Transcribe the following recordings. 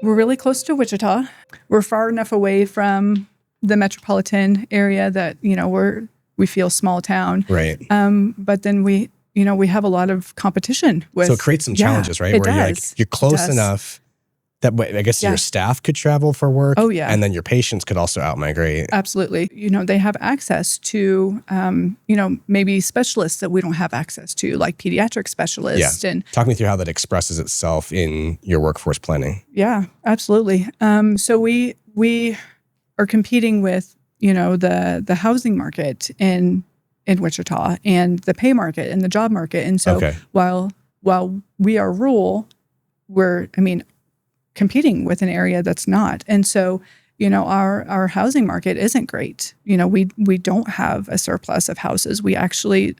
We're really close to Wichita. We're far enough away from the metropolitan area that, we feel small town. Right. But then we have a lot of competition with. So it creates some challenges, right? It Where does. you're close enough that way, I guess your staff could travel for work. Oh, yeah. And then your patients could also out-migrate. Absolutely. They have access to, maybe specialists that we don't have access to, like pediatric specialists. Yeah. And talk me through how that expresses itself in your workforce planning. Yeah, absolutely. So we are competing with, the housing market in Wichita and the pay market and the job market. And so while we are rural, we're competing with an area that's not. And so, our housing market isn't great. We don't have a surplus of houses. We actually,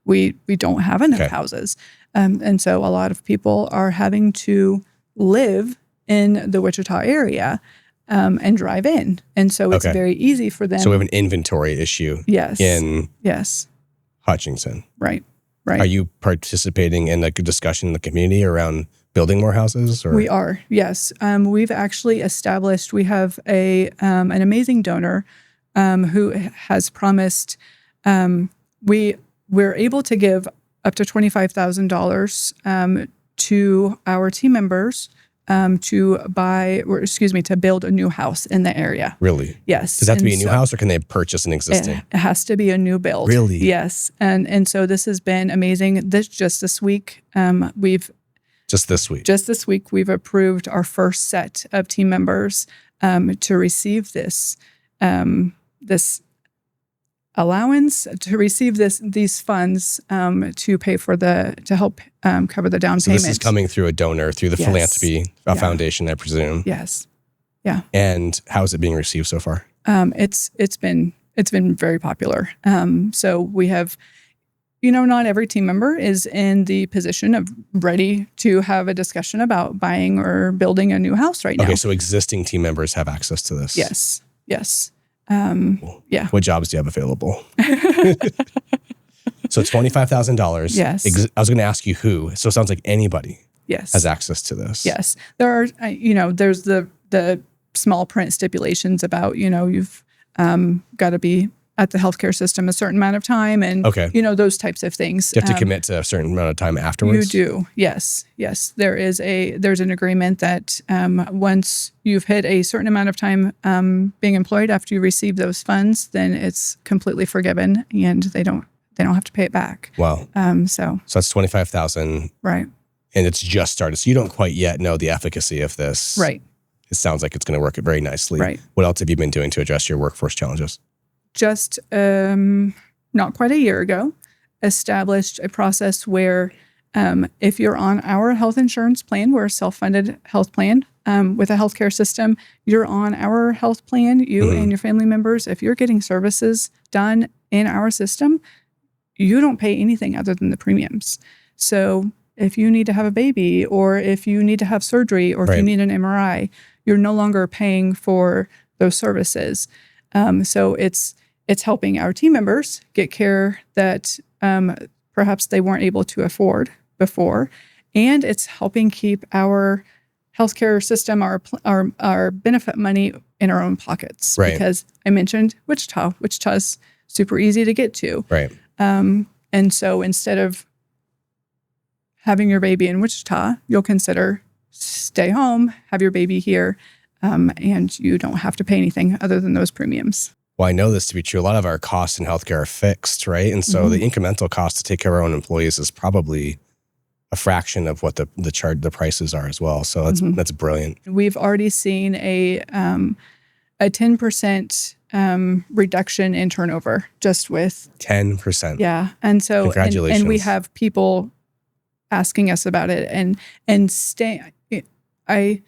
we don't have enough houses. And so a lot of people are having to live in the Wichita area and drive in. And so it's very easy for them. So we have an inventory issue in Hutchinson. Right. Are you participating in a discussion in the community around building more houses? Or? We are, yes. We've actually established, we have an amazing donor who has promised, we're able to give up to $25,000 to our team members to build a new house in the area. Really? Yes. Does that have to be a new house, or can they purchase an existing? It has to be a new build. Really? Yes. And so this has been amazing. Just this week, Just this week, we've approved our first set of team members to receive this allowance, to receive these funds to pay for to help cover the down payment. So this is coming through a donor, through the philanthropy foundation, I presume. Yes. Yeah. And how is it being received so far? It's been very popular. So we have. Not every team member is in the position of ready to have a discussion about buying or building a new house right now. Okay, so existing team members have access to this. Yes. Cool. Yeah. What jobs do you have available? So $25,000. Yes. I was going to ask you who. So it sounds like anybody has Yes. access to this. Yes. There are, there's the small print stipulations about, you've got to be at the healthcare system a certain amount of time and, those types of things. You have to commit to a certain amount of time afterwards? You do. Yes. There's an agreement that once you've hit a certain amount of time being employed after you receive those funds, then it's completely forgiven and they don't have to pay it back. Wow. So that's $25,000. Right. And it's just started. So you don't quite yet know the efficacy of this. Right. It sounds like it's going to work very nicely. Right. What else have you been doing to address your workforce challenges? Just not quite a year ago, established a process where if you're on our health insurance plan, we're a self-funded health plan with a healthcare system, you're on our health plan, you and your family members, if you're getting services done in our system, you don't pay anything other than the premiums. So if you need to have a baby or if you need to have surgery or if you need an MRI, you're no longer paying for those services. So it's helping our team members get care that perhaps they weren't able to afford before, and it's helping keep our healthcare system, our benefit money in our own pockets. Right. Because I mentioned Wichita. Wichita's super easy to get to. Right. And so instead of having your baby in Wichita, you'll consider stay home, have your baby here, and you don't have to pay anything other than those premiums. Well, I know this to be true. A lot of our costs in healthcare are fixed, right? And so the incremental cost to take care of our own employees is probably a fraction of what the prices are as well. So that's brilliant. We've already seen a 10% reduction in turnover just with 10%. Yeah, and so Congratulations. and we have people asking us about it and stay. I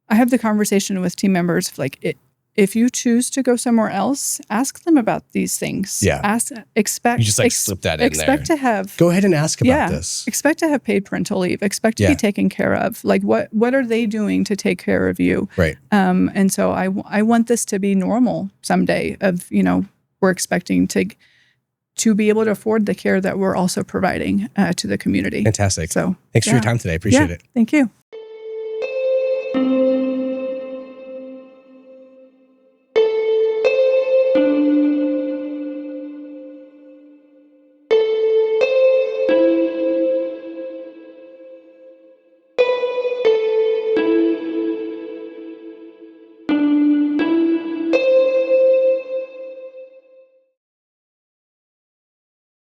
have the conversation with team members like if you choose to go somewhere else, ask them about these things. Yeah. Expect. You just slip that in there. Expect to have. Go ahead and ask about this. Expect to have paid parental leave. Expect to be taken care of. Like what are they doing to take care of you? Right. And so I want this to be normal someday. We're expecting to be able to afford the care that we're also providing to the community. Fantastic. So thanks for your time today. Appreciate it. Thank you.